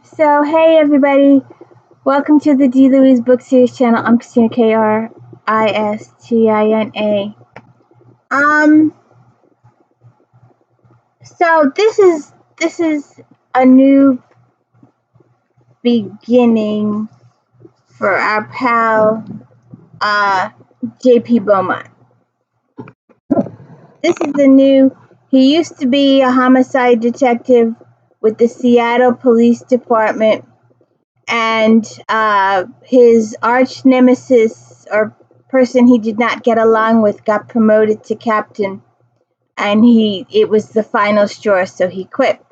So, hey everybody, welcome to the D. Louise Book Series channel. I'm Christina, Kristina. So this is a new beginning for our pal, J.P. Beaumont. This is the new. He used to be a homicide detective with the Seattle Police Department, and his arch nemesis or person he did not get along with got promoted to captain, and it was the final straw, so he quit.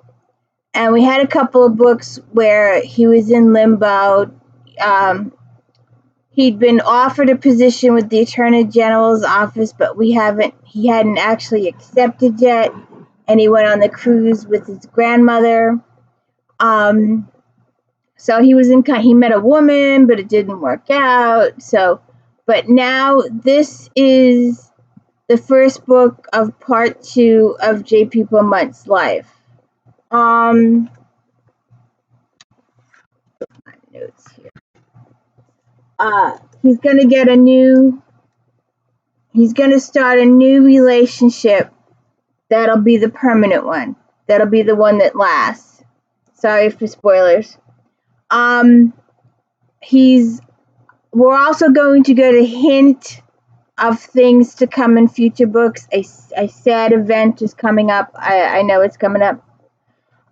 And we had a couple of books where he was in limbo. He'd been offered a position with the Attorney General's office, but he hadn't actually accepted yet, and he went on the cruise with his grandmother. So he met a woman, but it didn't work out. But now this is the first book of part 2 of J.P. Beaumont's life. Notes here. He's gonna start a new relationship. That'll be the permanent one. That'll be the one that lasts. Sorry for spoilers. We're also going to get a hint of things to come in future books. A sad event is coming up. I know it's coming up.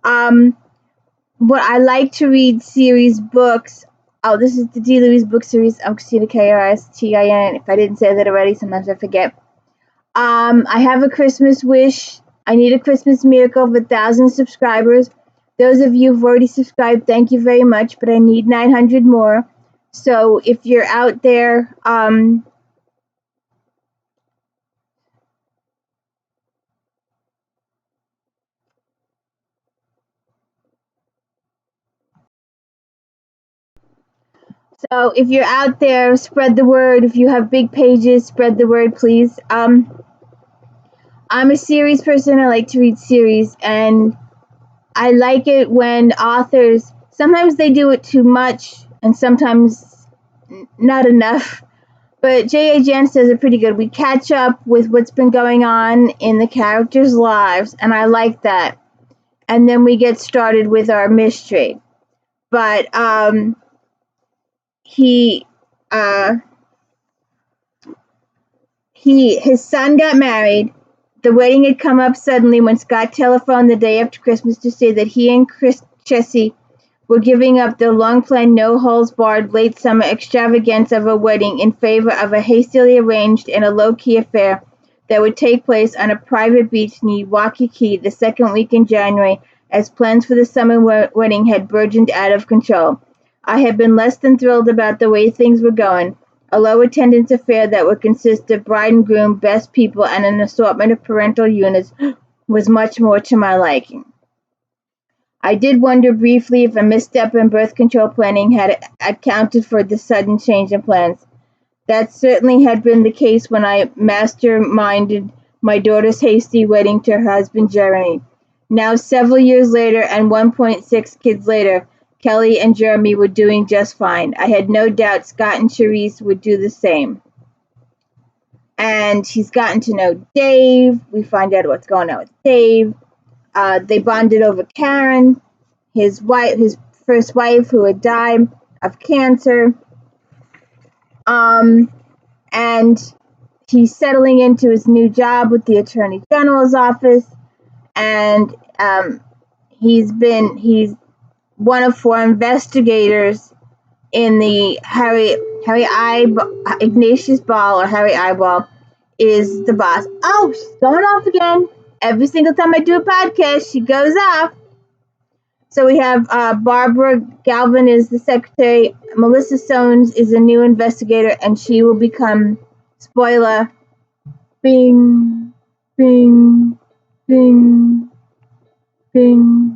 But I like to read series books. Oh, this is the D. Louise Book Series. I'm Christina, Kristin. If I didn't say that already, sometimes I forget. I have a Christmas wish. I need a Christmas miracle of 1,000 subscribers. Those of you who've already subscribed, thank you very much, but I need 900 more. So if you're out there, spread the word. If you have big pages, spread the word, please. I'm a series person. I like to read series, and I like it when authors, sometimes they do it too much, and sometimes not enough. But JANCE does it pretty good. We catch up with what's been going on in the characters' lives, and I like that. And then we get started with our mystery. But his son got married. The wedding had come up suddenly when Scott telephoned the day after Christmas to say that he and Chessie were giving up their long-planned, no-holds-barred late summer extravaganza of a wedding in favor of a hastily arranged and a low-key affair that would take place on a private beach near Waikiki the second week in January, as plans for the summer wedding had burgeoned out of control. I had been less than thrilled about the way things were going. A low-attendance affair that would consist of bride and groom, best people, and an assortment of parental units was much more to my liking. I did wonder briefly if a misstep in birth control planning had accounted for the sudden change in plans. That certainly had been the case when I masterminded my daughter's hasty wedding to her husband Jeremy. Now, several years later and 1.6 kids later, Kelly and Jeremy were doing just fine. I had no doubt Scott and Charisse would do the same. And he's gotten to know Dave. We find out what's going on with Dave. They bonded over Karen, his first wife, who had died of cancer. And he's settling into his new job with the Attorney General's office, and he's one of 4 investigators in the Ignatius Ball, or Harry Eyeball is the boss. Oh, she's going off again. Every single time I do a podcast, she goes off. So we have Barbara Galvin is the secretary. Melissa Soanes is a new investigator, and she will become, spoiler, bing, bing, bing, bing.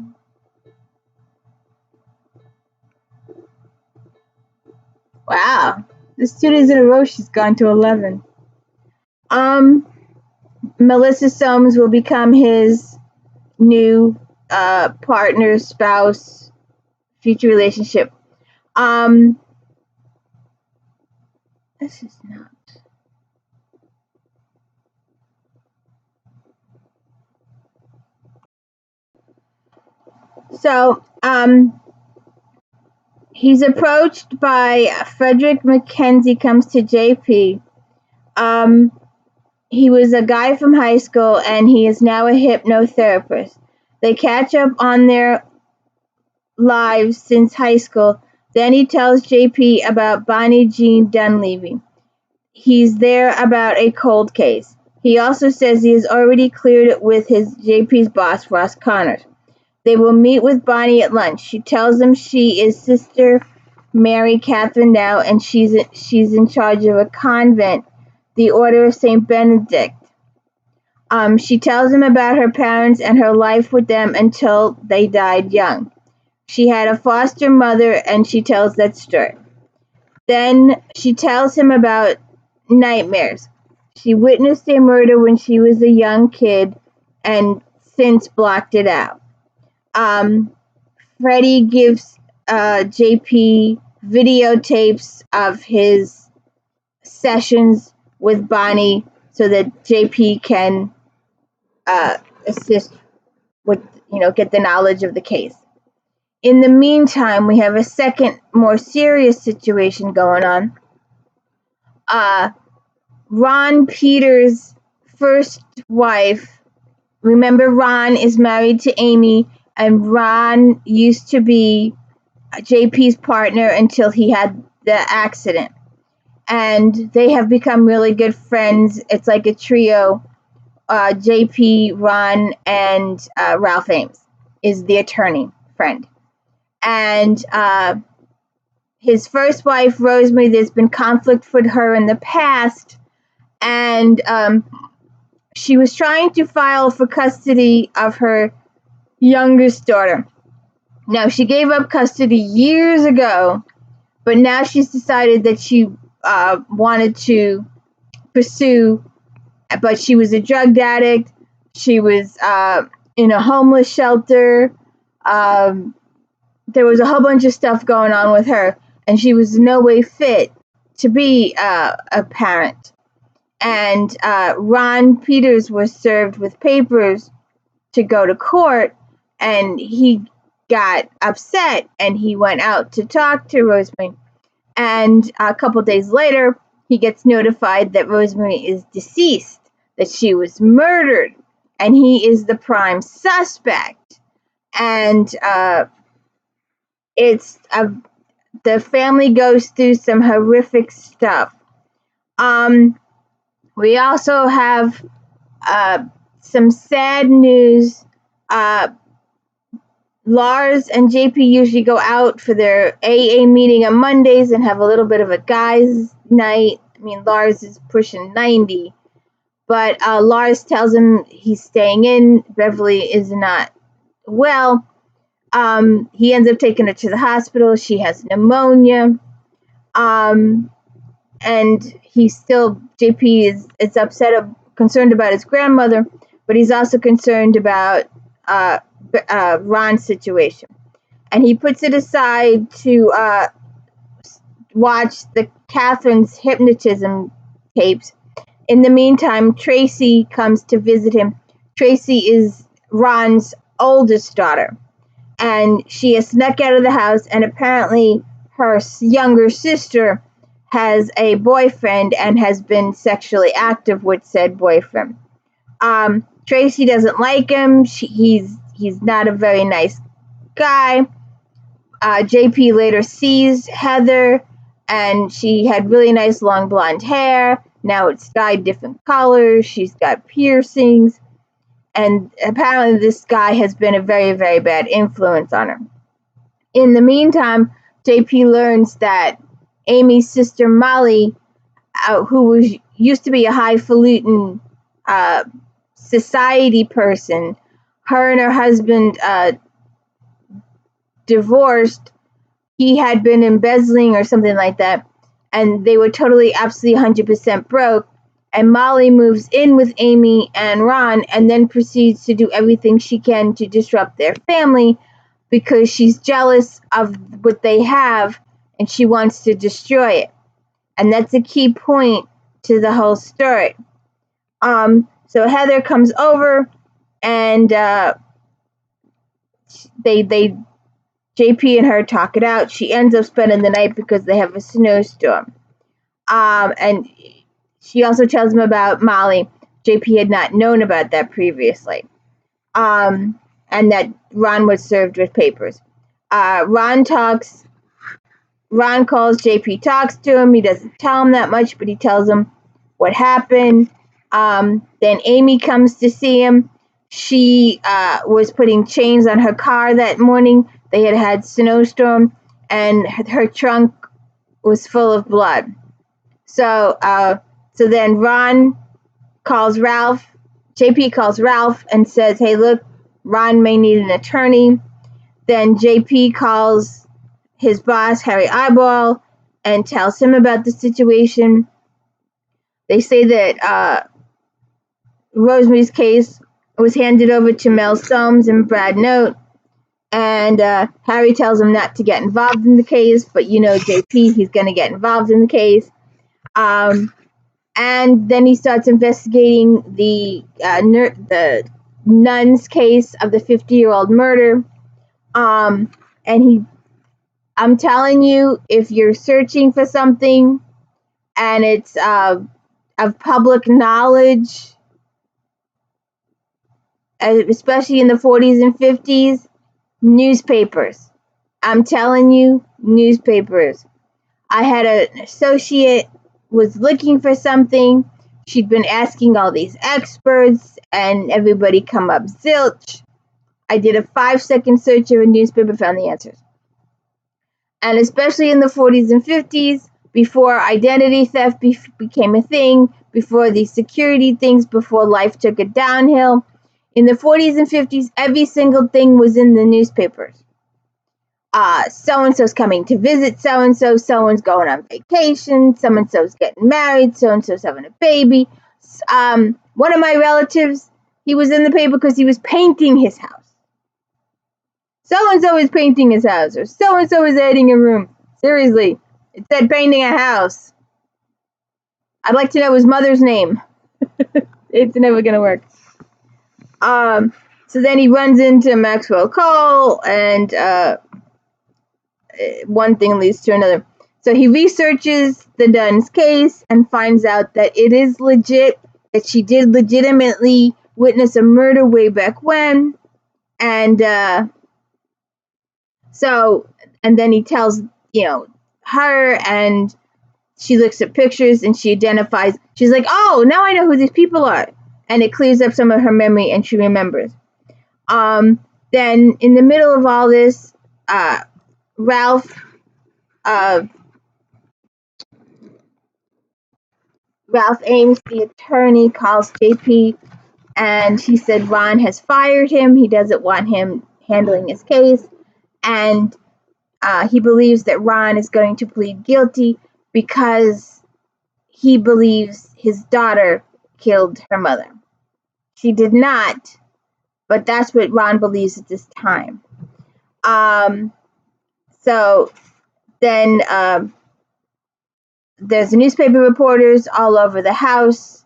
Wow, this 2 days in a row she's gone to 11. Melissa Soames will become his new partner, spouse, future relationship. This is not. So, he's approached by Frederick Mackenzie, comes to JP. He was a guy from high school, and he is now a hypnotherapist. They catch up on their lives since high school. Then he tells JP about Bonnie Jean Dunleavy. He's there about a cold case. He also says he has already cleared it with his JP's boss, Ross Connors. They will meet with Bonnie at lunch. She tells him she is Sister Mary Catherine now, and she's in charge of a convent, the Order of Saint Benedict. She tells him about her parents and her life with them until they died young. She had a foster mother, and she tells that story. Then she tells him about nightmares. She witnessed a murder when she was a young kid and since blocked it out. Freddie gives JP videotapes of his sessions with Bonnie so that JP can assist with, get the knowledge of the case. In the meantime, we have a second, more serious situation going on. Ron Peters' first wife, remember Ron is married to Amy, and Ron used to be JP's partner until he had the accident. And they have become really good friends. It's like a trio. JP, Ron, and Ralph Ames is the attorney friend. And his first wife, Rosemary, there's been conflict with her in the past. And she was trying to file for custody of her youngest daughter. Now, she gave up custody years ago, but now she's decided that she wanted to pursue, but she was a drug addict. She was in a homeless shelter. There was a whole bunch of stuff going on with her, and she was no way fit to be a parent. And Ron Peters was served with papers to go to court, and he got upset, and he went out to talk to Rosemary. And a couple days later, he gets notified that Rosemary is deceased, that she was murdered, and he is the prime suspect. And the family goes through some horrific stuff. We also have some sad news. Lars and JP usually go out for their AA meeting on Mondays and have a little bit of a guys' night. I mean, Lars is pushing 90, but Lars tells him he's staying in. Beverly is not well. He ends up taking her to the hospital. She has pneumonia. And he's still, JP is upset, concerned about his grandmother, but he's also concerned about Ron's situation. And he puts it aside to watch the Catherine's hypnotism tapes. In the meantime, Tracy comes to visit him. Tracy is Ron's oldest daughter, and she has snuck out of the house, and apparently her younger sister has a boyfriend and has been sexually active with said boyfriend. Tracy doesn't like him. He's not a very nice guy. JP later sees Heather, and she had really nice long blonde hair. Now it's dyed different colors. She's got piercings. And apparently this guy has been a very, very bad influence on her. In the meantime, JP learns that Amy's sister Molly, who used to be a highfalutin society person, her and her husband divorced. He had been embezzling or something like that, and they were totally, absolutely 100% broke. and Molly moves in with Amy and Ron and then proceeds to do everything she can to disrupt their family because she's jealous of what they have and she wants to destroy it. And that's a key point to the whole story. So Heather comes over and they JP and her talk it out. She ends up spending the night because they have a snowstorm. And she also tells him about Molly. JP had not known about that previously. And that Ron was served with papers. Ron calls JP, talks to him. He doesn't tell him that much, but he tells him what happened. Then Amy comes to see him. She was putting chains on her car that morning. They had snowstorm, and her trunk was full of blood. So then Ron calls Ralph. JP calls Ralph and says, "Hey, look, Ron may need an attorney." Then JP calls his boss, Harry Eyeball, and tells him about the situation. They say that Rosemary's case was handed over to Mel Soames and Brad Note, and Harry tells him not to get involved in the case, but JP, he's going to get involved in the case. And then he starts investigating the nun's case of the 50-year-old murder. And I'm telling you, if you're searching for something and it's of public knowledge, especially in the 40s and 50s, newspapers. I'm telling you, newspapers. I had an associate was looking for something. She'd been asking all these experts and everybody come up zilch. I did a 5-second search of a newspaper, found the answers. And especially in the 40s and 50s, before identity theft became a thing, before these security things, before life took a downhill, in the 40s and 50s, every single thing was in the newspapers. So-and-so's coming to visit so-and-so, someone's going on vacation, so-and-so's getting married, so-and-so's having a baby. One of my relatives, he was in the paper because he was painting his house. So-and-so is painting his house, or so-and-so is adding a room. Seriously, it said painting a house. I'd like to know his mother's name. It's never going to work. So then he runs into Maxwell Cole, and one thing leads to another. So he researches the nun's case and finds out that it is legit, that she did legitimately witness a murder way back when. And and then he tells, her, and she looks at pictures and she identifies. She's like, oh, now I know who these people are. And it clears up some of her memory and she remembers. Then in the middle of all this, Ralph Ames, the attorney, calls JP, and he said Ron has fired him. He doesn't want him handling his case, and he believes that Ron is going to plead guilty because he believes his daughter killed her mother. She did not, but that's what Ron believes at this time. So then there's newspaper reporters all over the house.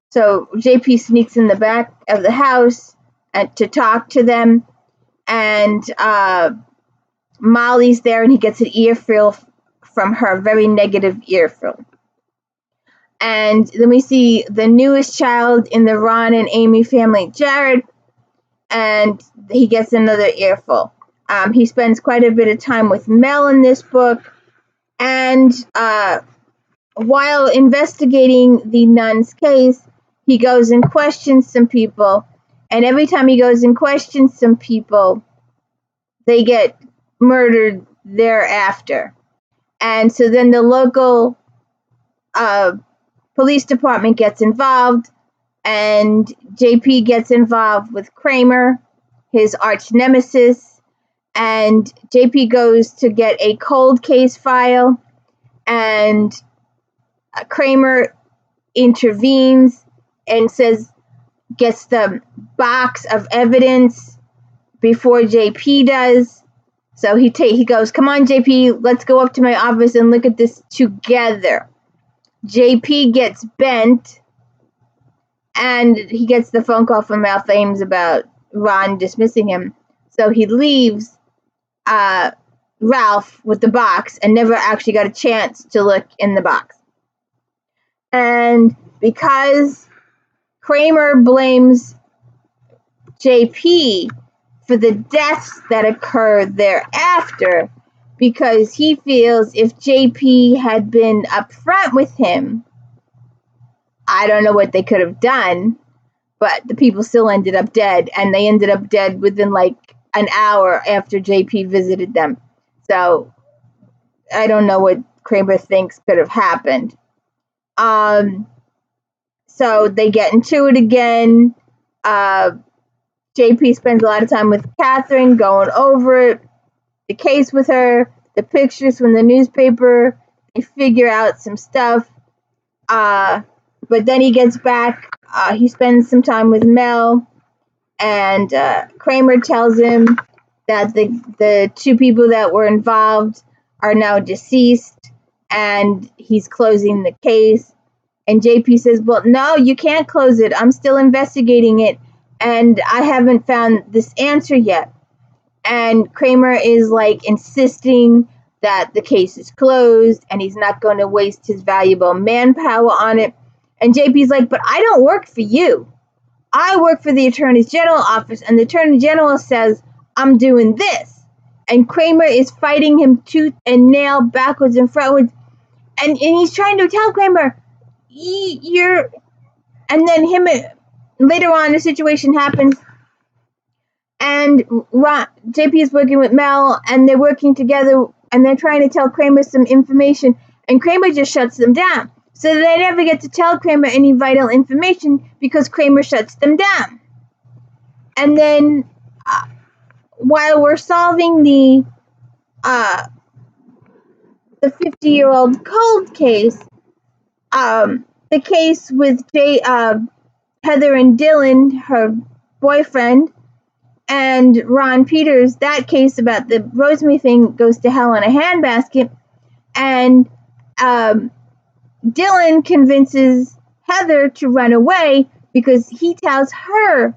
So JP sneaks in the back of the house to talk to them. And Molly's there, and he gets an earful from her, very negative earful. And then we see the newest child in the Ron and Amy family, Jared, and he gets another earful. He spends quite a bit of time with Mel in this book. And while investigating the nun's case, he goes and questions some people. And every time he goes and questions some people, they get murdered thereafter. And so then the local police department gets involved, and JP gets involved with Kramer, his arch nemesis, and JP goes to get a cold case file, and Kramer intervenes and gets the box of evidence before JP does. So he goes, come on, JP, let's go up to my office and look at this together. JP gets bent, and he gets the phone call from Ralph Ames about Ron dismissing him. So he leaves Ralph with the box and never actually got a chance to look in the box. And because Kramer blames JP for the deaths that occurred thereafter, because he feels if JP had been upfront with him, I don't know what they could have done, but the people still ended up dead, and they ended up dead within like an hour after JP visited them. So I don't know what Kramer thinks could have happened. So they get into it again. JP spends a lot of time with Catherine, going over it, the case with her, the pictures from the newspaper. They figure out some stuff. But then he gets back. He spends some time with Mel, and Kramer tells him that the two people that were involved are now deceased, and he's closing the case. And JP says, well, no, you can't close it. I'm still investigating it, and I haven't found this answer yet. And Kramer is like insisting that the case is closed, and he's not going to waste his valuable manpower on it. And JP's like, but I don't work for you. I work for the Attorney General office, and the Attorney General says I'm doing this. And Kramer is fighting him tooth and nail, backwards and frontwards. And he's trying to tell Kramer, you're... And then later on, the situation happens, and JP is working with Mel, and they're working together, and they're trying to tell Kramer some information, and Kramer just shuts them down. So they never get to tell Kramer any vital information because Kramer shuts them down. And then while we're solving the 50-year-old cold case, the case with Heather and Dylan, her boyfriend, and Ron Peters, that case about the Rosemary thing goes to hell in a handbasket. And Dylan convinces Heather to run away because he tells her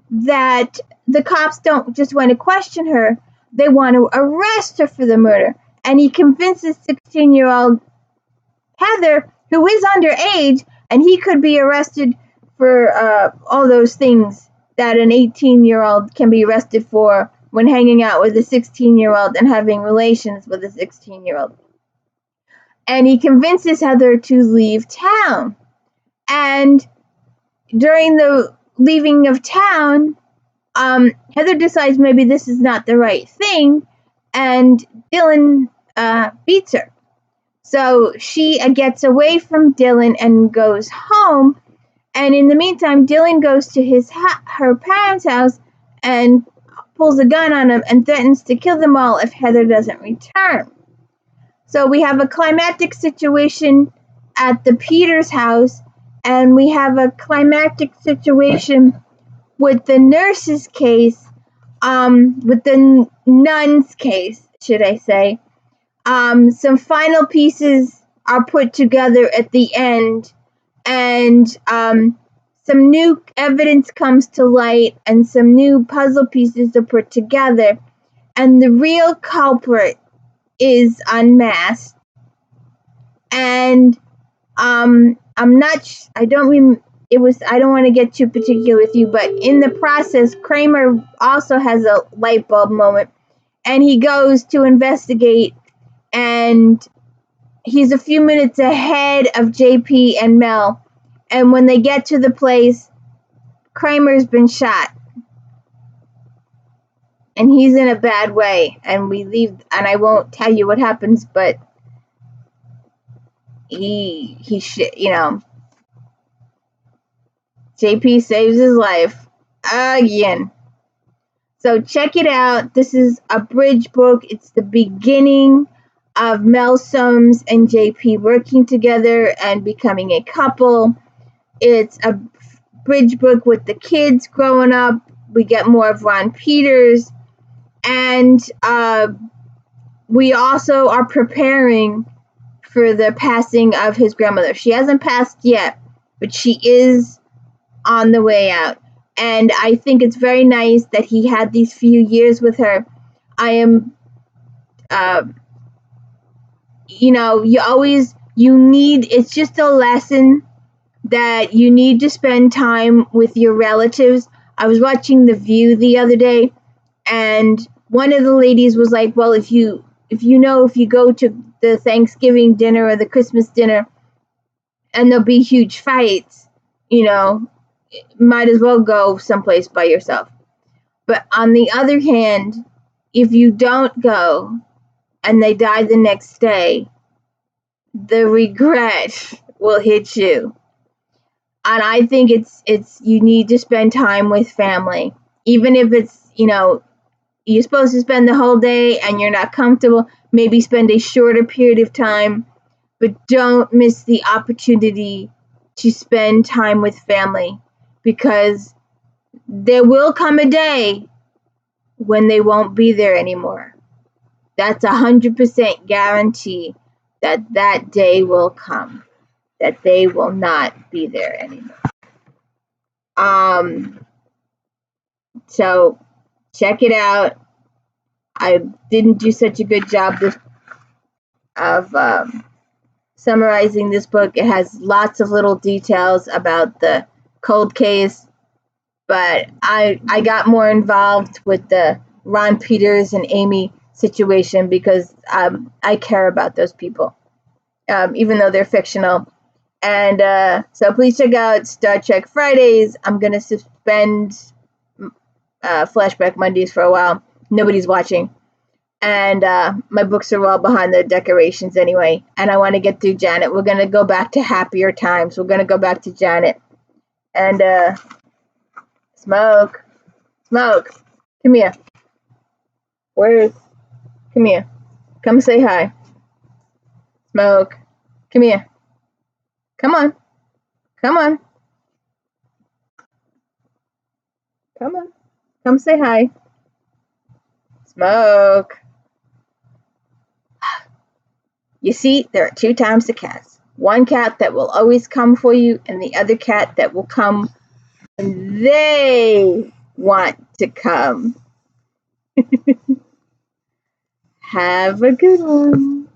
that the cops don't just want to question her, they want to arrest her for the murder. And he convinces 16-year-old Heather, who is underage, and he could be arrested for all those things that an 18-year-old can be arrested for when hanging out with a 16-year-old and having relations with a 16-year-old. And he convinces Heather to leave town. And during the leaving of town, Heather decides maybe this is not the right thing, and Dylan beats her. So she gets away from Dylan and goes home. And in the meantime, Dylan goes to her parents' house and pulls a gun on them and threatens to kill them all if Heather doesn't return. So we have a climactic situation at the Peters house, and we have a climactic situation with the nurse's case, with the nun's case, should I say. Some final pieces are put together at the end, and some new evidence comes to light, and some new puzzle pieces are put together, and the real culprit is unmasked. And I don't want to get too particular with you, but in the process, Kramer also has a light bulb moment, and he goes to investigate, and he's a few minutes ahead of JP and Mel. And when they get to the place, Kramer's been shot. And he's in a bad way. And we leave, and I won't tell you what happens, but JP saves his life again. So check it out. This is a bridge book. It's the beginning of Mel Soames and JP working together and becoming a couple. It's a bridge book with the kids growing up. We get more of Ron Peters, and we also are preparing for the passing of his grandmother. She hasn't passed yet, but she is on the way out. And I think it's very nice that he had these few years with her. I am, it's just a lesson that you need to spend time with your relatives. I was watching The View the other day, and one of the ladies was like, well, if you go to the Thanksgiving dinner or the Christmas dinner and there'll be huge fights, might as well go someplace by yourself. But on the other hand, if you don't go and they die the next day, the regret will hit you. And I think it's you need to spend time with family, even if it's you're supposed to spend the whole day and you're not comfortable. Maybe spend a shorter period of time, but don't miss the opportunity to spend time with family, because there will come a day when they won't be there anymore. That's 100% guarantee that day will come, that they will not be there anymore. So check it out. I didn't do such a good job of summarizing this book. It has lots of little details about the cold case, but I got more involved with the Ron Peters and Amy situation because I care about those people, even though they're fictional. And so please check out Star Trek Fridays. I'm going to suspend Flashback Mondays for a while. Nobody's watching. And my books are all behind the decorations anyway. And I want to get through Janet. We're going to go back to happier times. We're going to go back to Janet. And Smoke. Come here. Come here. Come say hi. Smoke. Come here. Come on. Come say hi. Smoke. You see, there are two types of cats. One cat that will always come for you, and the other cat that will come when they want to come. Have a good one.